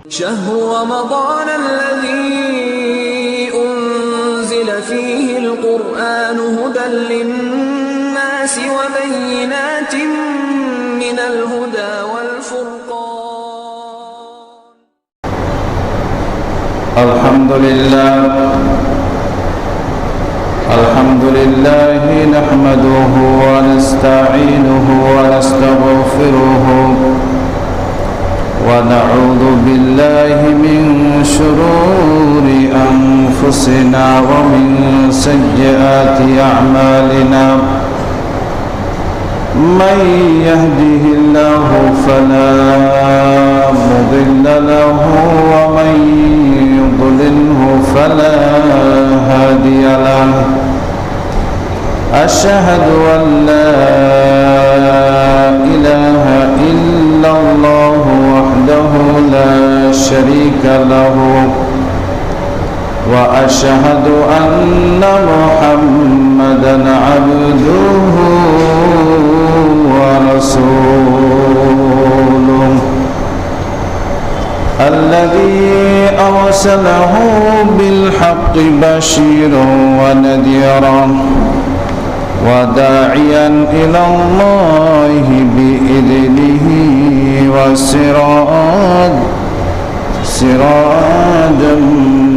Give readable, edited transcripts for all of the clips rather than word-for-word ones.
شهر رمضان الذي أنزل فيه القرآن هدى للناس وبينات من الهدى والفرقان. الحمد لله نحمده ونستعينه ونستغفره ونعوذ بالله من شرور أنفسنا ومن سيئات أعمالنا. من يهده الله فلا مضل له ومن يضلله فلا هادي له. أشهد أن لا إله إلا الله وحده لا شريك له وأشهد أن محمدًا عبده ورسوله الذي أرسله بالحق بشيرا ونذيرا وداعيا إلى الله بإذنه وسراجا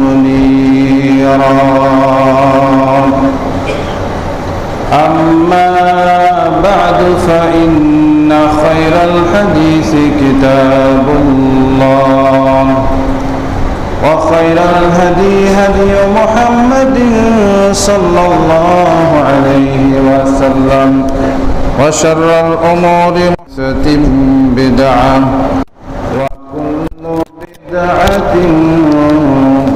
منيرا. أما بعد فإن خير الحديث كتاب الله وخير الهدي هدي محمد صلى الله عليه وسلم وشر الأمور محدثة بدعة وكل بدعة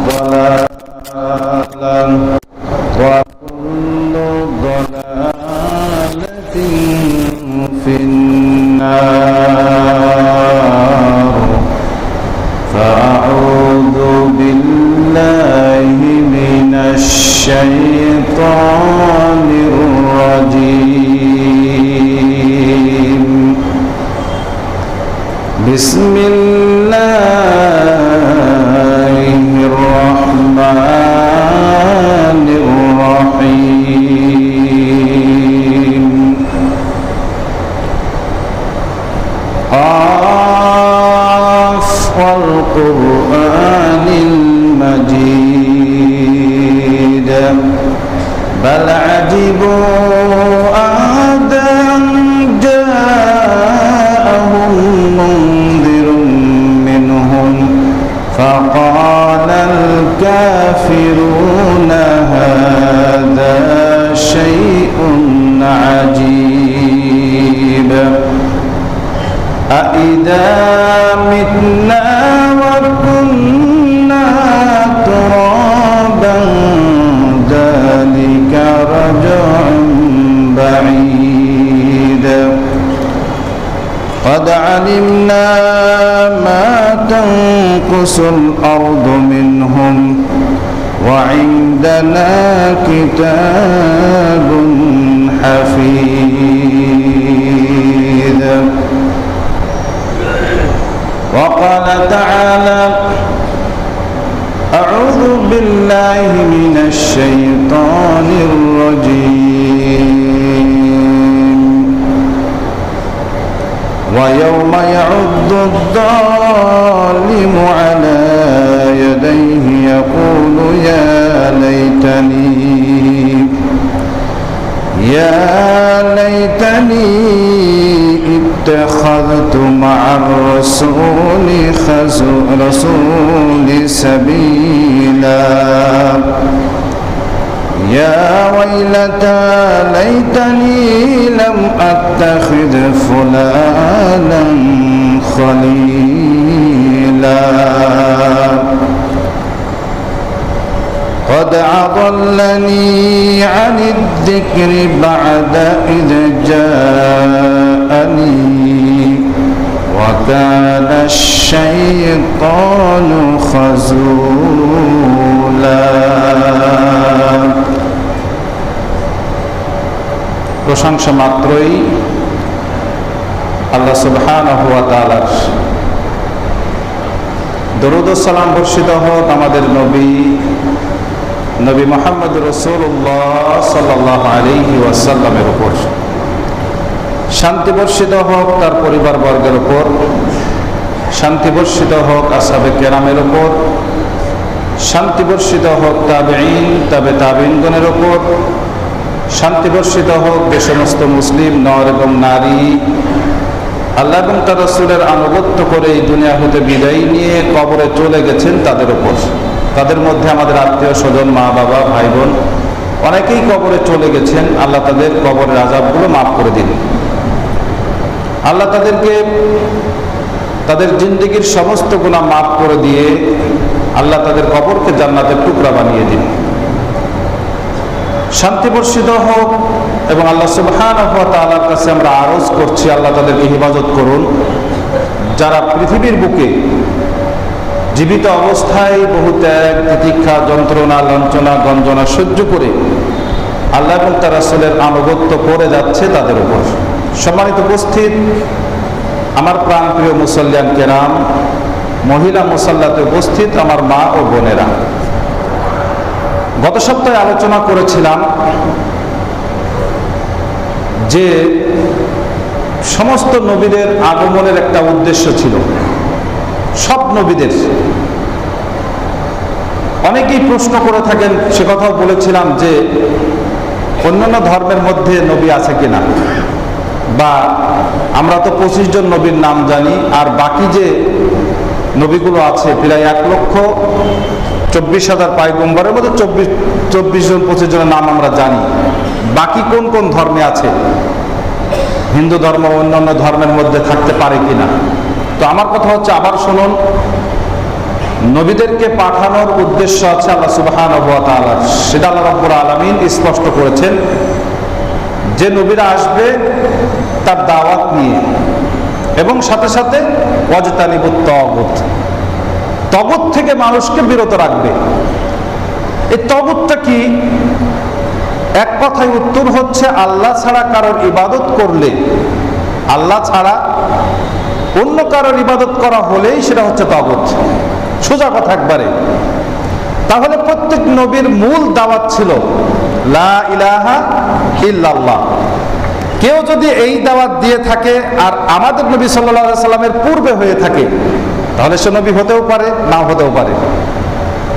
ضلالة وكل ضلالة في النار. فأعوذ بالله من الشيطان الرجيم. بسم الله الرحمن الرحيم. والقرآن المجيد بل عجبوا أن جاءهم منذر منهم فقال الكافرون هذا شيء عجيب. أإذا متنا وكنا ترابا ذلك رجع بعيد. قد علمنا ما تنقص الأرض منهم وعندنا كتاب حفيظ. وقال تعالى أعوذ بالله من الشيطان الرجيم. ويوم يعض الظالم على يديه يقول يا ليتني اتخذت مع الرسول سبيلا. يا ويلتى ليتني لم أتخذ فلانا خليلا قد أضلني عن الذكر بعد إذ جاءني وكان الشيطان خذولا। প্রশংসা মাত্রই আল্লাহ সুবহানাহু ওয়া তাআলার, দরুদ ও সালাম বর্ষিত হোক আমাদের নবী মুহাম্মদ রাসূলুল্লাহ সাল্লাল্লাহু আলাইহি ওয়াসাল্লামের উপর। শান্তি বর্ষিত হোক তার পরিবার বর্গের উপর, শান্তি বর্ষিত হোক আসহাবে কেরামের উপর, শান্তি বর্ষিত হোক তাবেঈন তাবে তাবেঈনগণের উপর, শান্তি বর্ষিত হোক যে সমস্ত মুসলিম নর এবং নারী আল্লাহ এবং তার রাসূলের আনুগত্য করে এই দুনিয়া হতে বিদায় নিয়ে কবরে চলে গেছেন তাদের উপর। তাদের মধ্যে আমাদের আত্মীয় স্বজন, মা বাবা, ভাই বোন অনেকেই কবরে চলে গেছেন। আল্লাহ তাদের কবরের আযাবগুলো মাফ করে দিন। আল্লাহ তাদেরকে তাদের জিন্দেগির সমস্ত গুনাহ মাফ করে দিয়ে আল্লাহ তাদের কবরকে জান্নাতের টুকরা বানিয়ে দিন। শান্তি বর্ষিত হোক এবং আল্লাহ সুবহানাহু ওয়া তাআলার কাছে আমরা আরজ করছি আল্লাহ তাদেরকে হেফাজত করুন, যারা পৃথিবীর বুকে জীবিত অবস্থায় বহু ত্যাগ, তিতিক্ষা, যন্ত্রণা, লাঞ্ছনা, গঞ্জনা সহ্য করে আল্লাহ এবং তার রাসূলের আনুগত্য করে যাচ্ছে তাদের উপর। সম্মানিত উপস্থিত, আমার প্রাণপ্রিয় মুসল্লিয়ান কেরাম, মহিলা মুসাল্লাতে উপস্থিত আমার মা ও বোনেরা, গত সপ্তাহে আলোচনা করেছিলাম যে সমস্ত নবীদের আগমনের একটা উদ্দেশ্য ছিল, সব নবীদের। অনেকেই প্রশ্ন করে থাকেন, সে কথাও বলেছিলাম যে অন্যান্য ধর্মের মধ্যে নবী আছে কিনা, বা আমরা তো 25 জন নবীর নাম জানি, আর বাকি যে নবীগুলো আছে প্রায় 1,24,000 পয়গম্বরের মধ্যে 24 জন 25 জনের নাম আমরা জানি। বাকি কোন কোন ধর্মে আছে, হিন্দু ধর্ম অন্যান্য ধর্মের মধ্যে থাকতে পারে কিনা। তো আমার কথা হচ্ছে, আবার শুনুন, নবীদেরকে পাঠানোর উদ্দেশ্য আছে আল্লাহ সুবহানাহু ওয়া তাআলার। সেটা আল্লাহ রাব্বুল আলামিন স্পষ্ট করেছেন যে নবীরা আসবে তার দাওয়াত নিয়ে, এবং সাথে সাথে ওয়াজতানিবুত তাগুত, তাগুত থেকে মানুষকে বিরত রাখবে। এই তাগুতটা কি? এক কথায় উত্তর হচ্ছে, আল্লাহ ছাড়া কারোর ইবাদত করলে, আল্লাহ ছাড়া অন্য কারোর ইবাদত করা হলেই সেটা হচ্ছে তাগুত। সোজা কথা একবারে। তাহলে প্রত্যেক নবীর মূল দাওয়াত ছিল লা ইলাহা ইল্লাল্লাহ। কেউ যদি এই দাওয়াত দিয়ে থাকে আর আমাদের নবী সাল্লাল্লাহু আলাইহি সাল্লামের পূর্বে হয়ে থাকে, তাহলে সে নবী হতেও পারে, নাও হতেও পারে,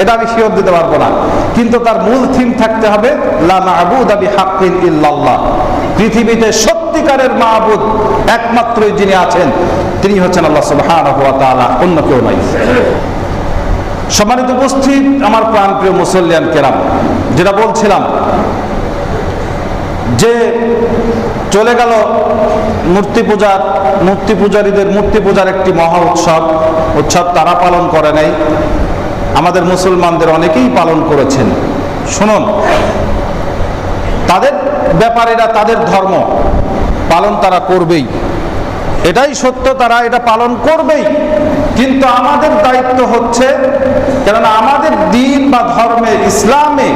এটা আমি শিওর দিতে পারবো না। কিন্তু তার মূল থিম থাকতে হবে লা মা'বুদা বিহাক্কিন ইল্লাল্লাহ। পৃথিবীতে সত্যিকারের মা'বুদ একমাত্রই যিনি আছেন, তিনি হচ্ছেন আল্লাহ সুবহানাহু ওয়া তাআলা, অন্য কেউ নাই। সম্মানিত উপস্থিত, আমার প্রাণপ্রিয় মুসল্লিয়ান কেরাম, যেটা বলছিলাম যে চলে গেল মূর্তি পূজারীদের মূর্তি পূজার একটি মহা উৎসব তারা পালন করে নাই, আমাদের মুসলমানদের অনেকেই পালন করেছেন। শুনুন, তাদের ব্যাপারে এটা তাদের ধর্ম, পালন তারা করবেই, এটাই সত্য, তারা এটা পালন করবেই। কিন্তু আমাদের দায়িত্ব হচ্ছে, কেননা আমাদের দিন বা ধর্মে, ইসলামে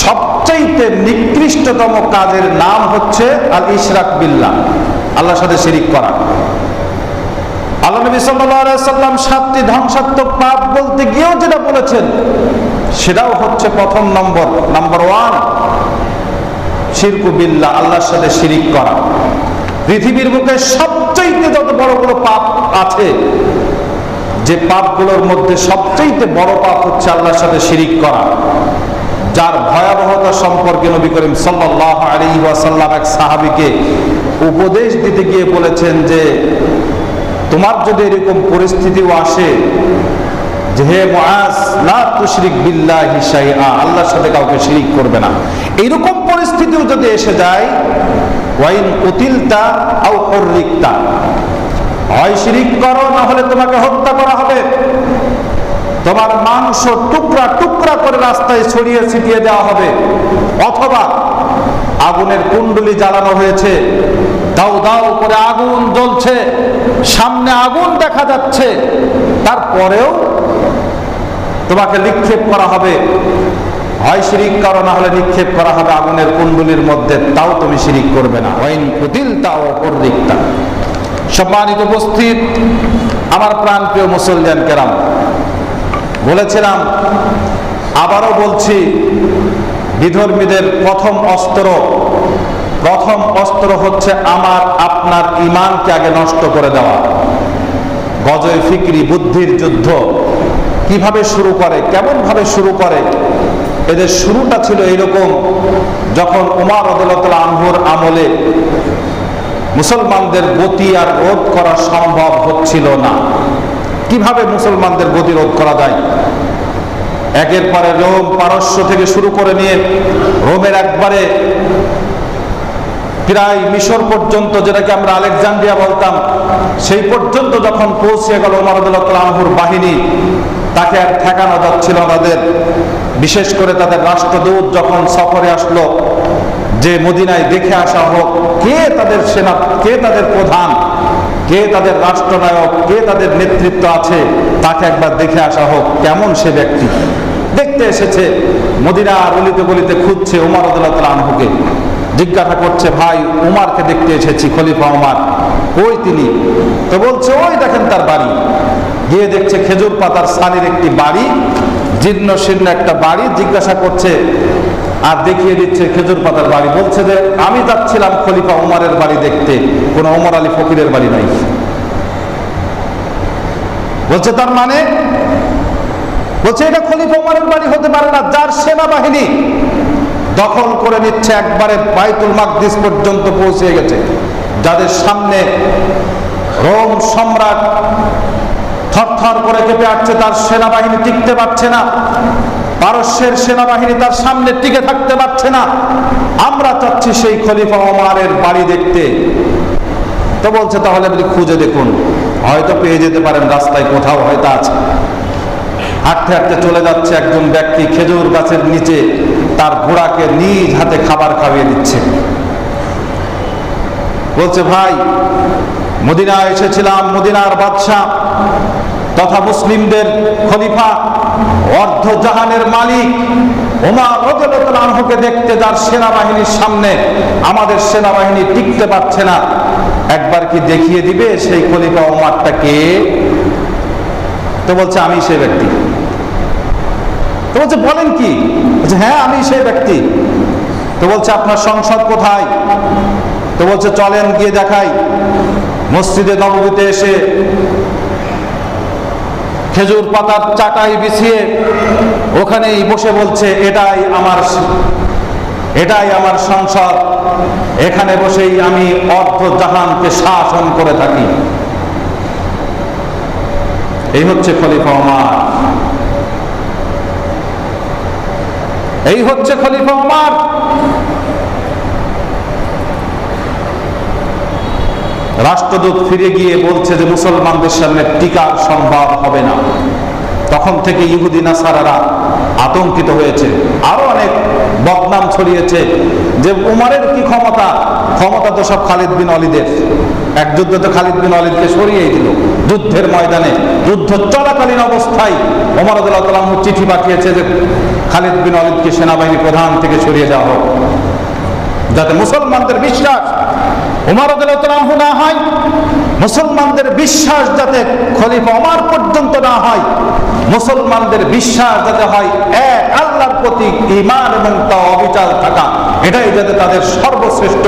সবচাইতে নিকৃষ্টতম কাজের নাম হচ্ছে আল ইশরাক বিল্লাহ, আল্লাহর সাথে শিরিক করা। আল্লাহ নবী সাল্লাল্লাহু আলাইহি সাল্লাম 7টি ধ্বংসাত্মক পাপ বলতে গিয়েও যেটা বলেছেন, সেটাও হচ্ছে প্রথম নাম্বার 1 শিরকু বিল্লাহ, আল্লাহর সাথে শিরিক করা। পৃথিবীর বুকে সবচাইতে যত বড় বড় পাপ আছে, যে পাপগুলোর মধ্যে সবচাইতে বড় পাপ হচ্ছে আল্লাহর সাথে শিরিক করা, যার ভয়াবহতা সম্পর্কে নবী করিম সাল্লাল্লাহু আলাইহি ওয়াসাল্লাম এক সাহাবীকে উপদেশ দিতে গিয়ে বলেছেন যে তোমার যদি এরকম পরিস্থিতিও আসে যে হে মুআজ লা তুশরিক বিল্লাহি শাইআ, আল্লাহর সাথে কাউকে শিরিক করবে না, এইরকম পরিস্থিতিও যদি এসে যায়, ওয়াইন কুতিলতা আও হুররিকতা, হয় শিরিক করো না হলে তোমাকে হত্যা করা হবে, তোমার মাংস টুকরা টুকরা করে রাস্তায় ছড়িয়ে ছিটিয়ে দেওয়া হবে, অথবা আগুনের কুণ্ডলি জ্বালানো হয়েছে, দাউ দাউ করে আগুন জ্বলছে, সামনে আগুন দেখা যাচ্ছে, তারপরেও তোমাকে নিক্ষেপ করা হবে, হয় শিরিক করো না হলে নিক্ষেপ করা হবে আগুনের কুণ্ডলির মধ্যে, তাও তুমি শিরিক করবে না। ওয়াইন কুতিলতা ওয়া হুররিকতা। সম্মানিত উপস্থিত, আমার প্রাণপ্রিয় মুসলমান কেরাম, বলেছিলাম, আবারও বলছি, বিধর্মীদের প্রথম অস্ত্র হচ্ছে আমার আপনার ঈমানকে আগে নষ্ট করে দেওয়া। গজয়ে ফিকরি, বুদ্ধির যুদ্ধ কিভাবে শুরু করে, কেমন ভাবে শুরু করে। এদের শুরুটা ছিল এইরকম, যখন উমর রাদিয়াল্লাহু আনহুর আমলে মুসলমানদের গতি আর রোধ করা সম্ভব হচ্ছিল না। কিভাবে মুসলমানদের গতি রোধ করা যায়? একের পরে রোম, পারস্য থেকে শুরু করে নিয়ে রোমের একবারে প্রায় মিশর পর্যন্ত, যেটাকে আমরা আলেকজান্দ্রিয়া বলতাম, সেই পর্যন্ত যখন পৌঁছে গেল উমর রাদিয়াল্লাহু আনহুর বাহিনী, তাকে আর ঠেকানো যাচ্ছিল তাদের। বিশেষ করে তাদের রাষ্ট্রদূত যখন সফরে আসলো, যে মদিনায় দেখে আসা হোক কে তাদের সেনা, কে তাদের প্রধান, কে তাদের রাষ্ট্রনায়ক, কে তাদের নেতৃত্ব আছে, তাকে একবার দেখে আসা হোক কেমন সে ব্যক্তি। দেখতে এসেছে, মদিনার অলিতে গলিতে খুঁজছে উমর রাদিয়াল্লাহু আনহুকে, জিজ্ঞাসা করছে, ভাই উমারকে দেখতে এসেছি, খলিফা উমার কই তিনি? তো বলছে, ওই দেখেন তার বাড়ি। গিয়ে দেখছে খেজুর পাতার সালির একটি বাড়ি, জীর্ণ শীর্ণ একটা বাড়ি। জিজ্ঞাসা করছে আর দেখিয়ে দিচ্ছে খেজুর পাতার বাড়ি। বলছে যে আমি যাচ্ছিলাম খলিফা উমারের বাড়ি দেখতে, কোনো ওমর আলী ফকিরের বাড়ি নাই। বলছে তার মানে, বলছে এটা খলিফা উমারের বাড়ি হতে পারে না, যার সেনাবাহিনী দখল করে নিচ্ছে, একবারে বাইতুল মাকদিস পর্যন্ত পৌঁছে গেছে, যাদের সামনে রোম সম্রাট থরথর করে কেঁপে আসছে, তার সেনাবাহিনী টিকতে পারছে না, পারস্যের সেনাবাহিনী তার সামনে টিকে থাকতে পারছে না। আমরা চাচ্ছি সেই খলিফা ওমরের বাড়ি দেখতে। তো বলছে তাহলে আপনি খুঁজে দেখুন, হয়তো পেয়ে যেতে পারেন, রাস্তায় কোথাও হয়তো আছে। হাঁটতে হাঁটতে চলে যাচ্ছে একজন ব্যক্তি, খেজুর গাছের নিচে তার ঘোড়াকে নিজ হাতে খাবার খাইয়ে দিচ্ছে। বলছে, ভাই মদিনায় এসেছিলাম, মদিনার বাদশা তথা মুসলিমদের খলিফা, অর্ধ জাহানের মালিক ওমর রাদিয়াল্লাহু আনহুকে দেখতে, যার সেনাবাহিনীর সামনে আমাদের সেনাবাহিনী টিকতে পারছে না। একবার কি দেখিয়ে দিবে সেই খলিফা ওমরটা কে? তো বলছে আমি সেই ব্যক্তি। তো বলছে বলেন কি? বলছে হ্যাঁ আমি সেই ব্যক্তি। তো বলছে আপনার সংসদ কোথায়? তো বলছে চলেন গিয়ে দেখাই। মসজিদে নববীতে এসে খেজুর পাতার চাটাই বিছিয়ে ওখানেই বসে বলছে, এটাই আমার সংসদ, এখানে বসেই আমি অর্ধ জাহানকে শাসন করে থাকি। এই হচ্ছে খলিফা ওমর, এই হচ্ছে খলিফা ওমর। রাষ্ট্রদূত ফিরে গিয়ে বলছে যে মুসলমানদের সামনে টিকার সম্ভব হবে না। তখন থেকে ইহুদি নাসারারা আতঙ্কিত হয়েছে, আরো অনেক বদনাম ছড়িয়েছে যে উমরের কি ক্ষমতা, ক্ষমতা তো সব খালিদ বিন ওয়ালিদের। এক যুদ্ধে তো খালিদ বিন ওয়ালিদকে সরিয়েই দিল, যুদ্ধের ময়দানে, যুদ্ধ চলাকালীন অবস্থায় ওমর রাদিয়াল্লাহু আনহু চিঠি পাঠিয়েছে যে খালিদ বিন ওয়ালিদকে সেনাবাহিনী প্রধান থেকে সরিয়ে দেওয়া হোক, যাতে মুসলমানদের বিশ্বাস ওমর রাদিয়াল্লাহু আনহু না হয়, মুসলমানদের বিশ্বাস যাতে খলিফা ওমর পর্যন্ত না হয়, মুসলমানদের বিশ্বাস যাতে হয় এক আল্লাহর প্রতি ঈমান এবং তা অবিচল থাকা, এটাই যাতে তাদের সর্বশ্রেষ্ঠ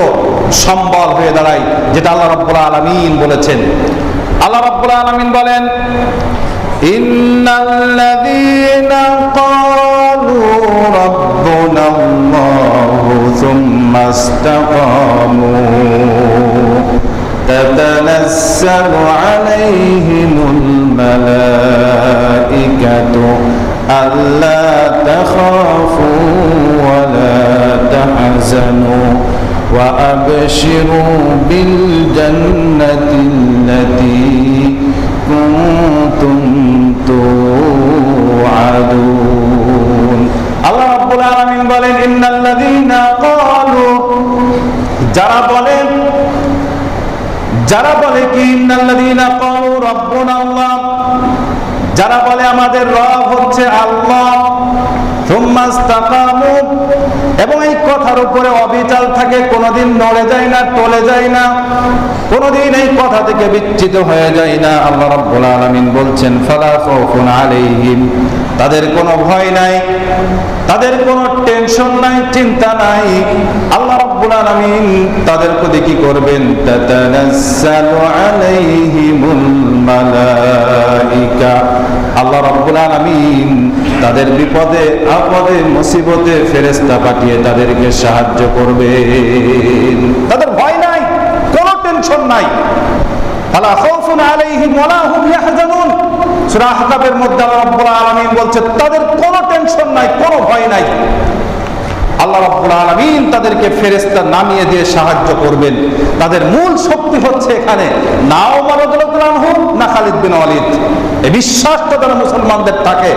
সম্বল হয়ে দাঁড়ায়, যেটা আল্লাহ রাব্বুল আলামিন বলেছেন। আল্লাহ রাব্বুল আলামিন বলেন, ইন্নাল্লাযীনা ক্বালু রাব্বুনাল্লাহু সুম্মা ইসতাকামু তাতানাজ্জালু আলাইহিমুল মালাইকাতু আল্লা তাখাফু ওয়া লা তাহজানু ওয়া আবশিরু বিল জান্নাতিল্লাতী কুনতুম তুআদুন। আল্লাহ রাব্বুল আলামিন বলেন, ইন্নাল্লাযীনা ক্বালু, যারা বলে কি, ইন্নাল্লাযীনা ক্বালু রাব্বুনা আল্লাহ, যারা বলে আমাদের রব হচ্ছে আল্লাহ, সুম্মা ইসতাকামু, এবং এই কথার উপরে অবিচল থাকে, কোনোদিন নড়ে যায় না, টলে যায় না, কোনোদিন এই কথা থেকে বিচ্যুত হয়ে যায় না। আল্লাহ রাব্বুল আলামিন বলছেন ফালা খাউফুন আলাইহিম, তাদের কোনো ভয় নাই, তাদের কোনো টেনশন নাই, চিন্তা নাই। আল্লাহ রাব্বুল আলামিন তাদের প্রতি কি করবেন? তাতানাজ্জালু আলাইহিমুল মালাইকা, আল্লাহ রাব্বুল আলামিন তাদের বিপদে আপদে মুসিবতে ফেরেশতা পাঠিয়ে তাদেরকে সাহায্য করবেন। তাদের ভয় নাই, কোনো টেনশন নাই। ফালা খাউফুন আলাইহিম ওয়ালা হুম ইয়াহজানুন, সূরা আহকাবের মধ্যে আল্লাহ রাব্বুল আলামিন বলছে তাদের কোনো টেনশন নাই, কোনো ভয় নাই। আল্লাহ রাব্বুল আলামিন তাদেরকে ফেরেশতা নামিয়ে দিয়ে সাহায্য করবেন। তাদের মূল শক্তি হচ্ছে এখানে না ওমর রাদিয়াল্লাহু আনহু না খালিদ বিন ওয়ালিদ। এই বিশ্বাসটা যারা মুসলমানদের থাকে,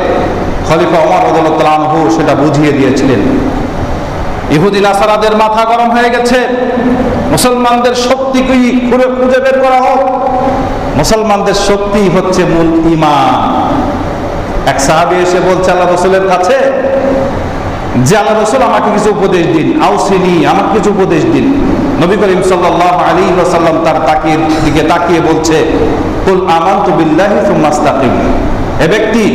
খলিফা ওমর রাদিয়াল্লাহু আনহু সেটা বুঝিয়ে দিয়েছিলেন। ইহুদি নাসারাদের মাথা গরম হয়ে গেছে, মুসলমানদের শক্তি কি খুঁজে বের করা হোক। মুসলমানদের শক্তি হচ্ছে মূল ঈমান। এক সাহাবী এসে বলছে আল্লাহ রাসূলের কাছে যে আল্লাহ রাসূল আমাকে কিছু উপদেশ দিন, আউসিনি, আমাকে কিছু উপদেশ দিন। নবী করিম সাল্লাল্লাহু আলাইহি ওয়াসাল্লাম তার দিকে তাকিয়ে বলছে কুল আমানতু বিল্লাহি সুম্মা ইসতাকিম, হে ব্যক্তি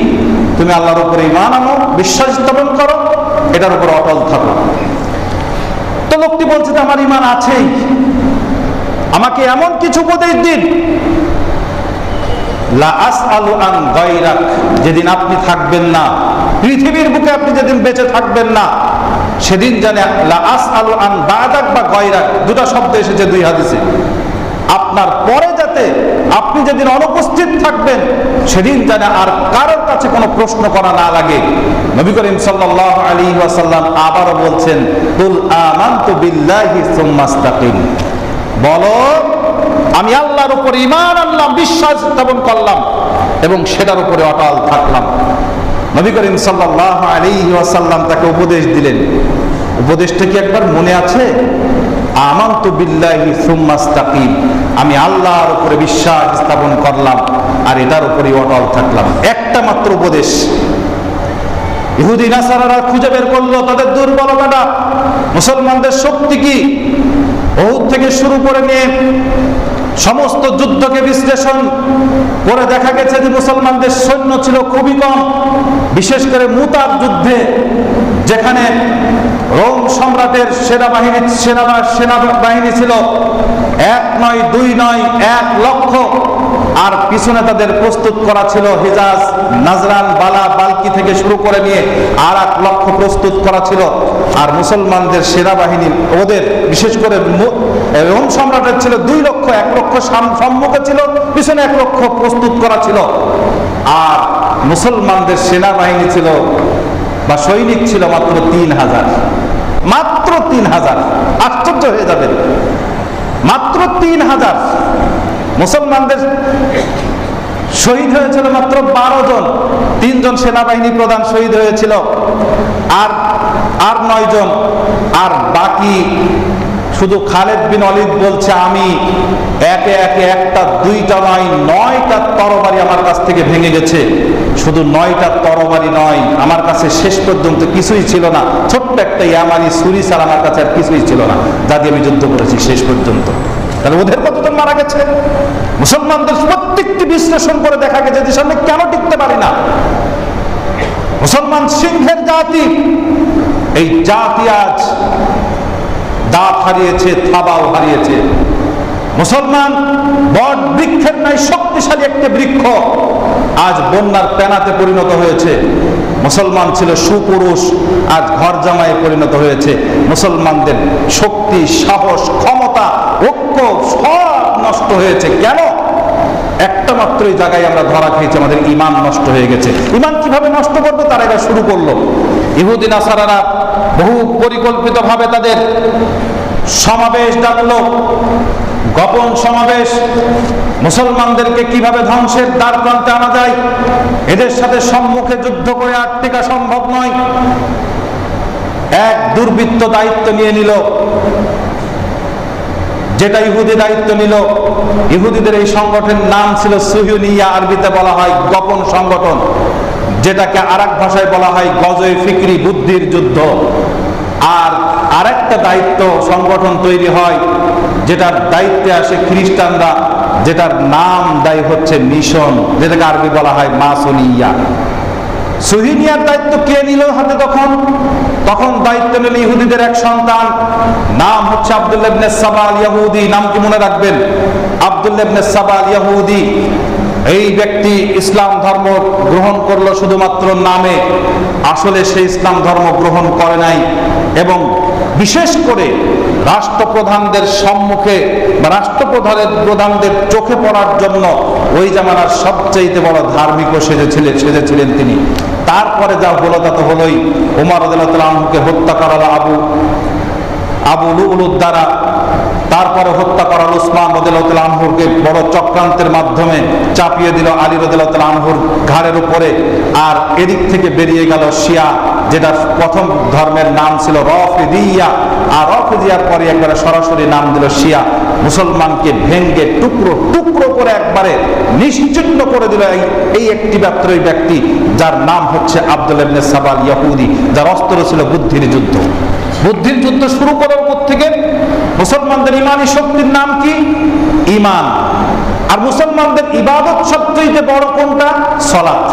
তুমি আল্লাহর উপরে ঈমান আনো, বিশ্বাস স্থাপন করো, এটার উপর অটল থাকো। তো লোকটি বলছে যে আমার ঈমান আছেই, আমাকে এমন কিছু উপদেশ দিন। লা আসআলু আন গায়রাক, যেদিন আপনি থাকবেন না পৃথিবীর বুকে, আপনি যেদিন বেঁচে থাকবেন না, সেদিন জানে লা আসআলু আন বাদাক বা গায়রাক, দুটো শব্দ এসেছে দুই হাদিসে। আপনার পরে যাতে আপনি যেদিন অনুপস্থিত থাকবেন সেদিন জানে আর কারোর কাছে কোনো প্রশ্ন করা না লাগে। নবী করিম সাল্লাল্লাহু আলাইহি ওয়াসাল্লাম আবারও বলছেন কুল আমানতু বিল্লাহি সুম্মা ইসতাকিম, বলো আমি আল্লাহর উপর ঈমান আনলাম, বিশ্বাস স্থাপন করলাম এবং সেটার উপরে অটল থাকলাম। নবী করিম সাল্লাল্লাহু আলাইহি ওয়াসাল্লাম তাকে উপদেশ দিলেন। উপদেশটা কি একবার মনে আছে? আমানতু বিল্লাহি সুম্মা ইসতাকিম, আমি আল্লাহর উপরে বিশ্বাস স্থাপন করলাম আর এটার উপরেই অটল থাকলাম। একটা মাত্র উপদেশ। ইহুদি নাসারারা খুঁজে বের করলো তাদের দুর্বলতাটা, মুসলমানদের শক্তি কি। উহুদ থেকে শুরু করে নিয়ে সমস্ত যুদ্ধকে বিশ্লেষণ করে দেখা গেছে যে মুসলমানদের সৈন্য ছিল খুবই কম। বিশেষ করে মুতার যুদ্ধে, যেখানে রোম সম্রাটের সেনাবাহিনী ছিল 1 নয় 2 নয় 1 লক্ষ, আর পিছনে তাদের প্রস্তুত করা ছিল হিজাজ, নাজরান, বালা, বালকি থেকে শুরু করে নিয়ে আর 1 লক্ষ প্রস্তুত করা ছিল। আর মুসলমানদের সেনাবাহিনী ওদের বিশেষ করে রোম সম্রাটের ছিল 2 লক্ষ, 1 লক্ষ সম্মুখে ছিল, পিছনে 1 লক্ষ প্রস্তুত করা ছিল। আর মুসলমানদের সেনাবাহিনী ছিল বা সৈনিক ছিল মাত্র 3000, মাত্র 3000। আশ্চর্য হয়ে যাবেন, মাত্র 3000। মুসলমানদের শহীদ হয়েছিল মাত্র 12 জন, 3 জন সেনাবাহিনী প্রধান শহীদ হয়েছিল, আর 9 জন। আর বাকি শুধু খালেদ বিন ওয়ালিদ বলছে আমি একে একে 1টা 2টা নয় 9টা তরবারি আমার কাছ থেকে ভেঙে গেছে। শুধু 9টা তরবারি নয়, আমার কাছে শেষ পর্যন্ত কিছুই ছিল না, ছোট্ট একটা ইয়ামানি ছুরি ছাড়া আমার কাছে আর কিছুই ছিল না, যা দিয়ে আমি যুদ্ধ করেছি শেষ পর্যন্ত। তাহলে ওদের কতজন মারা গেছে? মুসলমানদের প্রত্যেকটি বিশ্লেষণ করে দেখা গেছে যে সামনে কেন টিকতে পারি না। মুসলমান সিংহের জাতি, এই জাতি আজ দাঁত হারিয়েছে, থাবাও হারিয়েছে। মুসলমান বট বৃক্ষের নাই শক্তিশালী একটি বৃক্ষ আজ বন্যার পেনাতে পরিণত হয়েছে। মুসলমান ছিল সুপুরুষ, আজ ঘর জামায়ে পরিণত হয়েছে। মুসলমানদের শক্তি, সাহস, ক্ষমতা, ঐক্য সব নষ্ট হয়েছে। কেন? একটা মাত্রই জায়গায় আমরা ধরা খেয়েছি, আমাদের ঈমান নষ্ট হয়ে গেছে। ঈমান কিভাবে নষ্ট করবে তারা এটা শুরু করলো। ইহুদি নাসারারা বহু পরিকল্পিতভাবে তাদের সমাবেশ ডাকলো, গোপন সমাবেশ। মুসলমানদেরকে কিভাবে ধ্বংসের দ্বার প্রান্তে আনা যায়, এদের সাথে সম্মুখে যুদ্ধ করে আর টিকা সম্ভব নয়। এক দুর্বৃত্ত দায়িত্ব নিয়ে নিল, যেটা ইহুদি দায়িত্ব নিল। ইহুদিদের এই সংগঠনের নাম ছিল সুহুনিয়া, আরবিতে বলা হয় গোপন সংগঠন। যেটাকে আরেক ভাষায় বলা হয় গজয়ে ফিকরি, বুদ্ধির যুদ্ধ। আর আরেকটা দায়িত্ব সংগঠন তৈরি হয়, যেটার দায়িত্বে আসে খ্রিস্টানরা, যেটার নাম দেয় হচ্ছে মিশন, যেটাকে আরবি বলা হয় মাসুনিয়া। সুহিনিয়ার দায়িত্ব কে নিল হাতে? তখন দায়িত্ব নিল ইহুদিদের এক সন্তান, নাম হচ্ছে আব্দুল্লাহ ইবনে সাবা আল ইহুদি। নাম কি মনে রাখবেন? আব্দুল্লাহ ইবনে সাবা আল ইহুদি। এই ব্যক্তি ইসলাম ধর্ম গ্রহণ করলো শুধুমাত্র নামে, আসলে সে ইসলাম ধর্ম গ্রহণ করে নাই। এবং বিশেষ করে রাষ্ট্রপ্রধানদের সম্মুখে বা রাষ্ট্রপ্রধানদের চোখে পড়ার জন্য ওই জামানার সবচেয়ে বড় ধার্মিকও সেজেছিলেন তিনি। তারপরে যা হলো তা তো হলোই। ওমর রাদিয়াল্লাহু তাআলা আনহুকে হত্যা করা আবু লুলুদ দ্বারা, তারপরে হত্যা করা উসমান রাদিয়াল্লাহু তাআলা আনহুকে বড় চক্রান্তের মাধ্যমে চাপিয়ে দিল আলী রাদিয়াল্লাহু তাআলা আনহুর ঘাড়ের উপরে। আর এদিক থেকে বেরিয়ে গেল শিয়া, যেটা প্রথম ধর্মের নাম ছিল রাফিদিয়া, আর রাফিদিয়ার পরে একবারে সরাসরি নাম দিল শিয়া। মুসলমানকে ভেঙ্গে টুকরো টুকরো করে একবারে নিশ্চিহ্ন করে দিল এই একটি মাত্রই ব্যক্তি, যার নাম হচ্ছে আব্দুল্লাহ ইবনে সাবা আল ইহুদি, যার অস্ত্র ছিল বুদ্ধির যুদ্ধ। বুদ্ধির যুদ্ধ শুরু করার পর থেকে মুসলমানদের ইমানি শক্তির নাম কি? ঈমান। আর মুসলমানদের ইবাদত সবচেয়ে বড় কোনটা? সালাত।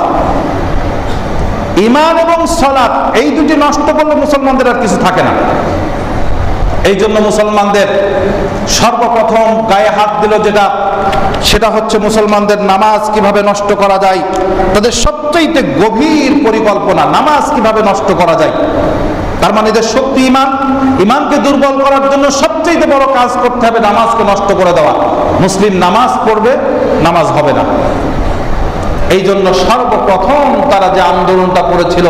ঈমান এবং সালাত এই দুটি নষ্ট করলে মুসলমানদের আর কিছু থাকে না। এই জন্য মুসলমানদের সর্বপ্রথম গায়ে হাত দিল সেটা হচ্ছে মুসলমানদের নামাজ কিভাবে নষ্ট করা যায়। তাদের সবচেয়ে গভীর পরিকল্পনা নামাজ কিভাবে নষ্ট করা যায়। তার মানে এদের শক্তি ইমানকে দুর্বল করার জন্য সবচেয়ে বড় কাজ করতে হবে নামাজকে নষ্ট করে দেওয়া। মুসলিম নামাজ পড়বে, নামাজ হবে না। এই জন্য সর্বপ্রথম তারা যে আন্দোলনটা করেছিল,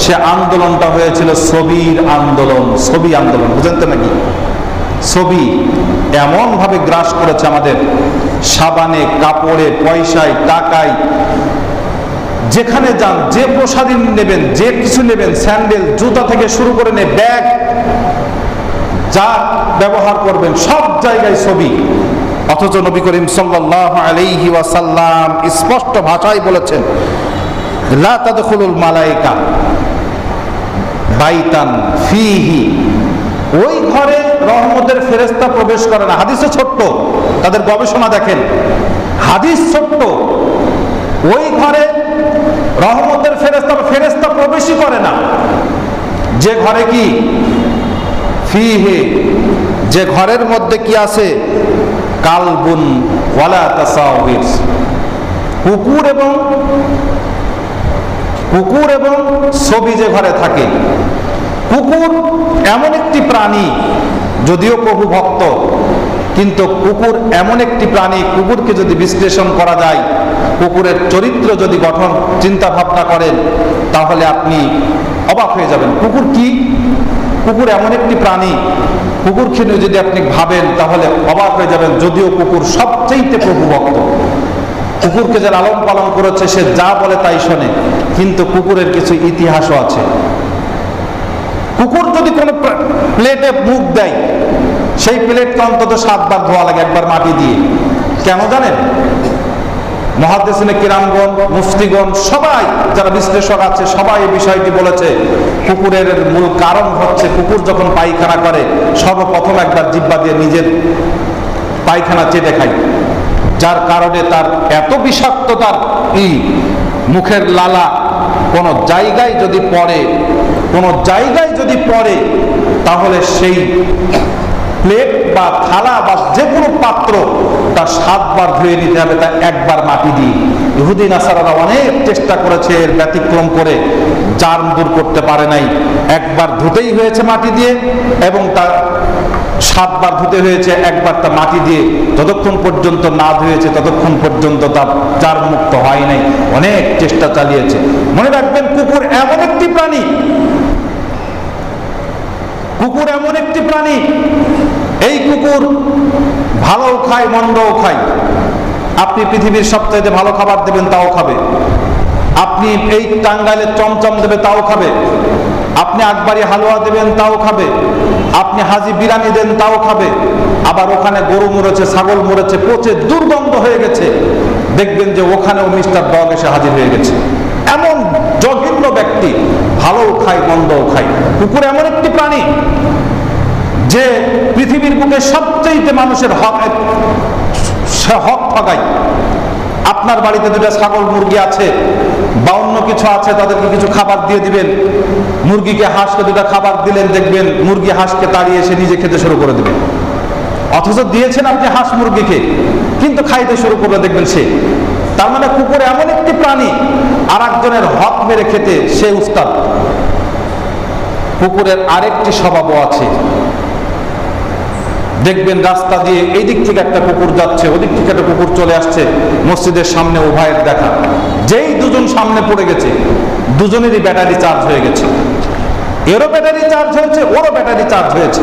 সে আন্দোলনটা হয়েছিল ছবির আন্দোলন। ছবি আন্দোলন বুঝেন তো নাকি? ছবি এমন ভাবে গ্রাস করেছে আমাদের, সাবানে, কাপড়ে, পয়সায়, টাকায়, যেখানে যান, যে প্রসাধী নেবেন, যে কিছু নেবেন, স্যান্ডেল, জুতা থেকে শুরু করে ব্যাগ, যা ব্যবহার করবেন সব জায়গায় ছবি। অথচ নবী করিম সাল্লাল্লাহু আলাইহি ওয়াসাল্লাম স্পষ্ট ভাষায় বলেছেন, লা তাদখুলুল মালায়েকা বাইতান ফিহি, ওই ঘরে রহমতের ফেরেশতা প্রবেশ করে না। হাদিসে ছোট্ট, তাদের গবেষণা দেখেন, হাদিস ছোট্ট, ওই ঘরে রহমতের ফেরেশতা প্রবেশই করে না। যে ঘরে কি? ফিহি, যে ঘরের মধ্যে কি আছে? কালবুন ওয়ালা তাসাউবির, কুকুর এবং ছবি যে ঘরে থাকে। কুকুর এমন একটি প্রাণী, যদিও প্রভু ভক্ত, কিন্তু কুকুর এমন একটি প্রাণী, কুকুরকে যদি বিশ্লেষণ করা যায়, কুকুরের চরিত্র যদি গঠন চিন্তা ভাবনা করেন, তাহলে আপনি অবাক হয়ে যাবেন। কুকুর কি? কুকুর এমন একটি প্রাণী, কুকুরকে নিয়ে যদি আপনি ভাবেন তাহলে অবাক হয়ে যাবেন। যদিও কুকুর সবচেয়ে প্রভু ভক্ত, কুকুরকে যে লালন পালন করেছে, সে যা বলে তাই শোনে, কিন্তু কুকুরের কিছু ইতিহাসও আছে। কুকুর যদি কোনো প্লেটে মুখ দেয়, সেই প্লেটকে অন্তত 7 বার ধোয়া লাগে, একবার মাটি দিয়ে। কেন জানেন? মুহাদ্দিসিনে কিরামগণ, মুফতিগণ, সবাই যারা বিশ্লেষক আছে, সবাই এই বিষয়টি বলেছে। কুকুরের মূল কারণ হচ্ছে, কুকুর যখন পায়খানা করে, সর্বপ্রথম একবার জিহ্বা দিয়ে নিজের পায়খানা চেটে খায়, যার কারণে তার এত বিষাক্ত তার মুখের লালা কোনো জায়গায় যদি পড়ে, তাহলে সেই প্লেট বা থালা বা যে কোনো পাত্র তা 7 বার ধুয়ে নিতে হবে, তা একবার মাটি দিয়ে। ইহুদি নাসারারা অনেক চেষ্টা করেছে এর ব্যতিক্রম করে, জার্ম দূর করতে পারে নাই। একবার ধুতেই হয়েছে মাটি দিয়ে, এবং তা 7 বার ধুতে হয়েছে, একবার তা মাটি দিয়ে। যতক্ষণ পর্যন্ত না ধুয়েছে ততক্ষণ পর্যন্ত তা জার্ম মুক্ত হয় নাই। অনেক চেষ্টা চালিয়েছে। মনে রাখবেন, কুকুর এমন একটি প্রাণী, এই কুকুর ভালোও খায়, মন্দও খায়। আপনি পৃথিবীর সবচেয়ে ভালো খাবার দেবেন, তাও খাবে। আপনি এই টাঙ্গাইলের চমচম দেবে, তাও খাবে। আপনি আকবরী হালুয়া দেবেন, তাও খাবে। আপনি হাজি বিরিয়ানি দেন, তাও খাবে। আবার ওখানে গরু মরেছে, ছাগল মরেছে, পচে দুর্গন্ধ হয়ে গেছে, দেখবেন যে ওখানেও মিস্টার ডগ এসে হাজির হয়ে গেছে। এমন জঘন্য ব্যক্তি, ভালোও খায় মন্দও খায়। কুকুর এমন একটি প্রাণী যে পৃথিবীর বুকে সবচেয়ে মানুষের হক ঠকায়। আপনার বাড়িতে দুটা ছাগল মুরগি আছে বা অন্য কিছু আছে, তাদেরকে কিছু খাবার দিয়ে দিবেন। মুরগিকে হাঁসকে দুটা খাবার দিলেন, দেখবেন মুরগি হাঁসকে তাড়িয়ে এসে নিজে খেতে শুরু করে দিবেন। অথচ দিয়েছেন আপনি হাঁস মুরগিকে, কিন্তু খাইতে শুরু করলে দেখবেন সে। তার মানে কুকুর এমন একটি প্রাণী, আর একজনের হক মেরে খেতে সে উস্তাদ। কুকুরের আরেকটি স্বভাবও আছে। দেখবেন রাস্তা দিয়ে এই দিক থেকে একটা কুকুর যাচ্ছে, ওদিক থেকে একটা কুকুর চলে আসছে, মসজিদের সামনে উভয়ের দেখা। যেই দুজন সামনে পড়ে গেছে, দুজনেরই ব্যাটারি চার্জ হয়ে গেছে। এরও ব্যাটারি চার্জ হয়েছে, ওরও ব্যাটারি চার্জ হয়েছে।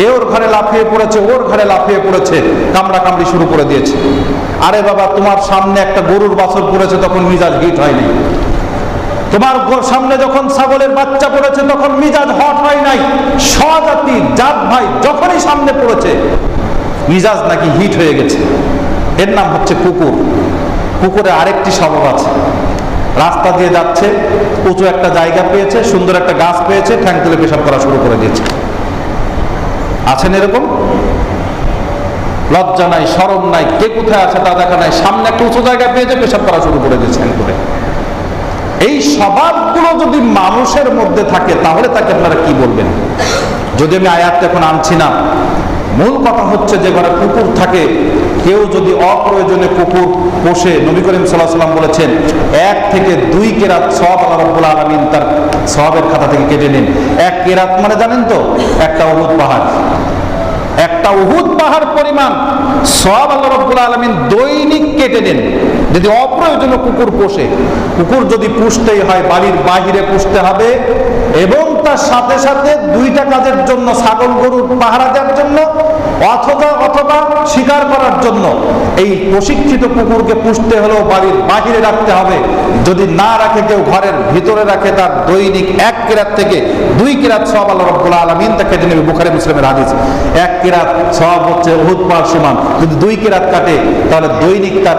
এ ওর ঘরে লাফিয়ে পড়েছে, ওর ঘরে লাফিয়ে পড়েছে, কামড়া কামড়ি শুরু করে দিয়েছে। আরে বাবা, তোমার সামনে একটা গরুর বাছর পড়েছে, তখন মিজাজ হিট হয়নি। তোমার সামনে যখন ছাগলের বাচ্চা পড়েছে, তখন মিজাজ হট হয় নাই। স্বজাতি জাত ভাই যখনই সামনে পড়েছে, মিজাজ নাকি হিট হয়ে গেছে। এর নাম হচ্ছে কুকুর। কুকুরের আরেকটি স্বভাব আছে। রাস্তা দিয়ে যাচ্ছে, উঁচু একটা জায়গা পেয়েছে, সুন্দর একটা গাছ পেয়েছে, ঠ্যাং তুলে পেশাব করা শুরু করে দিয়েছে। আছেন এরকম? লজ্জা নাই, শরম নাই, কে কোথায় আছে তা দেখা নাই, সামনে একটা উঁচু জায়গা পেয়েছে, পেশাব করা শুরু করে দিয়েছে ঠ্যাং তুলে। এই স্বভাবগুলো যদি মানুষের মধ্যে থাকে, তাহলে তাকে আপনারা কি বলবেন? যদি আমি আয়াতটা এখন আনছি না, মূল কথা হচ্ছে যে ঘরে কুকুর থাকে, কেউ যদি অপ্রয়োজনে কুকুর পোষে, নবী করিম সাল্লাল্লাহু আলাইহি ওয়াসাল্লাম বলেছেন 1 থেকে 2 কেরাত সওয়াব আল্লাহ রাব্বুল আলামিন তার সওয়াবের খাতা থেকে কেটে নেন। 1 কেরাত মানে জানেন তো, একটা উহুদ পাহাড়। একটা উহুদ পাহাড় পরিমাণ সওয়াব আল্লাহ রাব্বুল আলামিন দৈনিক কেটে নেন যদি অপ্রয়োজনীয় কুকুর পোষে। কুকুর যদি পুষতেই হয়, বাড়ির বাহিরে পুষতে হবে, এবং তার সাথে সাথে 2টা কাজের জন্য, ছাগল গরুর পাহারা দেওয়ার জন্য অথবা শিকার করার জন্য। এই প্রশিক্ষিত কুকুরকে পুষতে হলেও বাড়ির বাহিরে রাখতে হবে। যদি না রাখে কেউ, ঘরের ভিতরে রাখে, তার দৈনিক 1 কেরাত থেকে 2 কেরাত সওয়াব আল্লাহ রাব্বুল আলামিন তা কেটে নেবে। বুখারী মুসলিমের হাদিস। 1 কেরাত সওয়াব হচ্ছে উহুদ পাহাড় সমান। যদি 2 কেরাত কাটে, তাহলে দৈনিক তার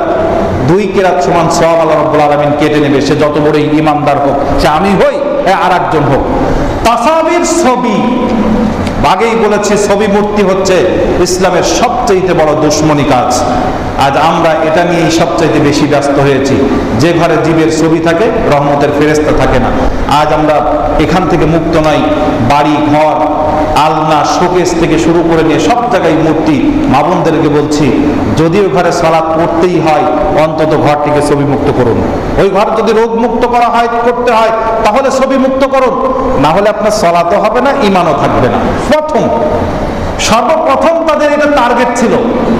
2 কেরাত সমান সওয়াব আল্লাহ রাব্বুল আলামিন কেটে নেবে। সে যত বড় ঈমানদার হোক, সে আমি হই আর একজন হোক। তাসাবির ছবি, আগেই বলেছি, ছবি মূর্তি হচ্ছে ইসলামের সবচেয়ে বড় দুশ্মনী কাজ। আজ আমরা এটা নিয়েই সবচাইতে বেশি ব্যস্ত হয়েছি। যে ঘরে জীবের ছবি থাকে, রহমতের ফেরেশতা থাকে না। আজ আমরা এখান থেকে মুক্ত নাই। বাড়ি ঘর, আলনা, শোকেস থেকে শুরু করে নিয়ে সব জায়গায় মূর্তি। মা বোনদেরকে বলছি, যদিও ঘরে সালাত পড়তেই হয়, অন্তত ঘরটিকে ছবি মুক্ত করুন। ওই ঘর যদি রোগ মুক্ত করা হয়, করতে হয়, তাহলে ছবি মুক্ত করুন। না হলে আপনার সালাতও হবে না, ঈমানও থাকবে না। সর্বপ্রথম তাদের এটা টার্গেট ছিল।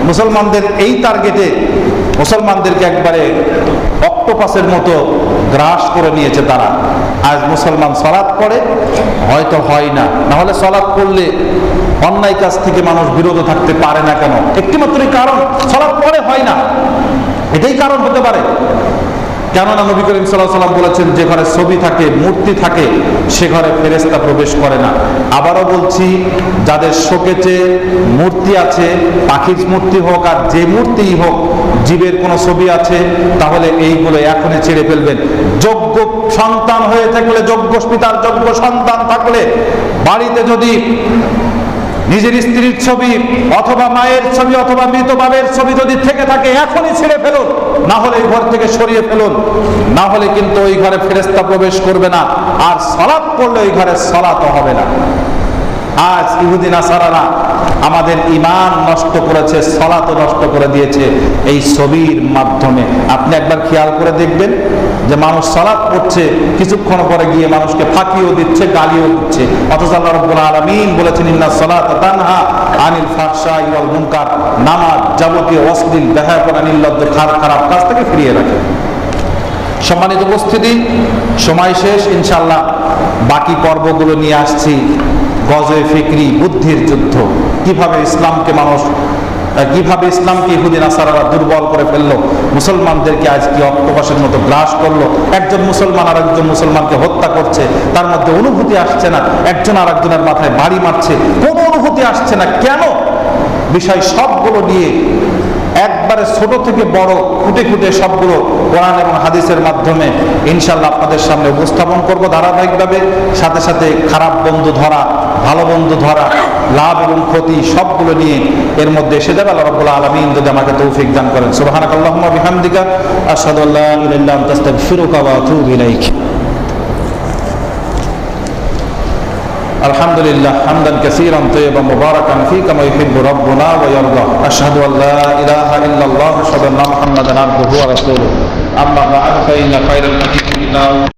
মুসলমানদের এই টার্গেটে মুসলমানদেরকে একবারে অক্টোপাসের মতো গ্রাস করে নিয়েছে তারা। আজ মুসলমান সালাত পড়ে, হয়তো হয় না, না হলে সালাত পড়লে অন্যায় কাজ থেকে মানুষ বিরত থাকতে পারে না কেন? একটিমাত্রই কারণ, সালাত পড়ে হয় না। এটাই কারণ হতে পারে। কেননা নবী করিম সাল্লাল্লাহু আলাইহি ওয়াসাল্লাম বলেছেন, যে ঘরে ছবি থাকে, মূর্তি থাকে, সে ঘরে ফেরেশতা প্রবেশ করে না। আবারও বলছি, যাদের শোকেছে মূর্তি আছে, পাখির মূর্তি হোক আর যে মূর্তিই হোক, জীবের কোনো ছবি আছে, তাহলে এইগুলো এখনই ছেড়ে ফেলবেন। যোগ্য সন্তান হয়ে থাকলে, যোগ্য পিতার যোগ্য সন্তান থাকলে, বাড়িতে যদি নিজের স্ত্রীর ছবি অথবা মায়ের ছবি অথবা মৃত বাবের ছবি যদি থেকে থাকে, এখনই ছেড়ে ফেলুন। না হলে এই ঘর থেকে সরিয়ে ফেলুন। না হলে কিন্তু ওই ঘরে ফেরেশতা প্রবেশ করবে না, আর সালাত পড়লে ওই ঘরে সালাতও হবে না। আজ ইহুদি নাসারারা আমাদের ঈমান নষ্ট করেছে, সালাতও নষ্ট করে দিয়েছে এই ছবির মাধ্যমে। আপনি একবার খেয়াল করে দেখবেন যে মানুষ সালাত পড়ছে, কিছুক্ষণ পরে গিয়ে মানুষকে ফাঁকিও দিচ্ছে, গালিও দিচ্ছে। অথচ আল্লাহ রাব্বুল আলামিন বলেছেন, ইন্নাস সালাতা তানহা আনিল ফাহশাই ওয়াল মুনকার। নামাজ যাবতীয় অশ্লীল, বেহায়াপনা, নির্লজ্জ, খারাপ কাজ থেকে ফিরিয়ে রাখে। সম্মানিত উপস্থিতি, সময় শেষ। ইনশাআল্লাহ বাকি পর্বগুলো নিয়ে আসছি। গজয়ে ফিকরি, বুদ্ধির যুদ্ধ, কিভাবে ইসলামকে ইহুদি নাসারারা দুর্বল করে ফেললো, মুসলমানদেরকে আজ কি অক্টোপাসের মতো গ্রাস করলো। একজন মুসলমান আর একজন মুসলমানকে হত্যা করছে, তার মধ্যে অনুভূতি আসছে না। একজন আর একজনের মাথায় বাড়ি মারছে, কোনো অনুভূতি আসছে না। কেন? বিষয় সবগুলো নিয়ে একবারে ছোট থেকে বড় খুঁটে খুঁটে সবগুলো কোরআন এবং হাদিসের মাধ্যমে ইনশাআল্লাহ আপনাদের সামনে উপস্থাপন করব ধারাবাহিকভাবে। সাথে সাথে খারাপ বন্ধু ধরা, ভালো বন্ধু ধরা, লাভ এবং ক্ষতি সবগুলো নিয়ে এর মধ্যে এসে যাবে। আল্লাহ রাব্বুল আলামিন যদি আমাকে তৌফিক দান করেন। সুবহানাকাল্লাহুম্মা ওয়া বিহামদিকা আশহাদু আল্লা ইলাহা ইল্লা আনতা আস্তাগফিরুকা ওয়া আতুবু ইলাইক। الحمد لله حمدا كثيرا طيبا مباركا فيه كما يحب ربنا ويرضى. أشهد أن لا إله إلا الله وأشهد أن محمدا عبده ورسوله. أما بعد فإن خير الحديث كتاب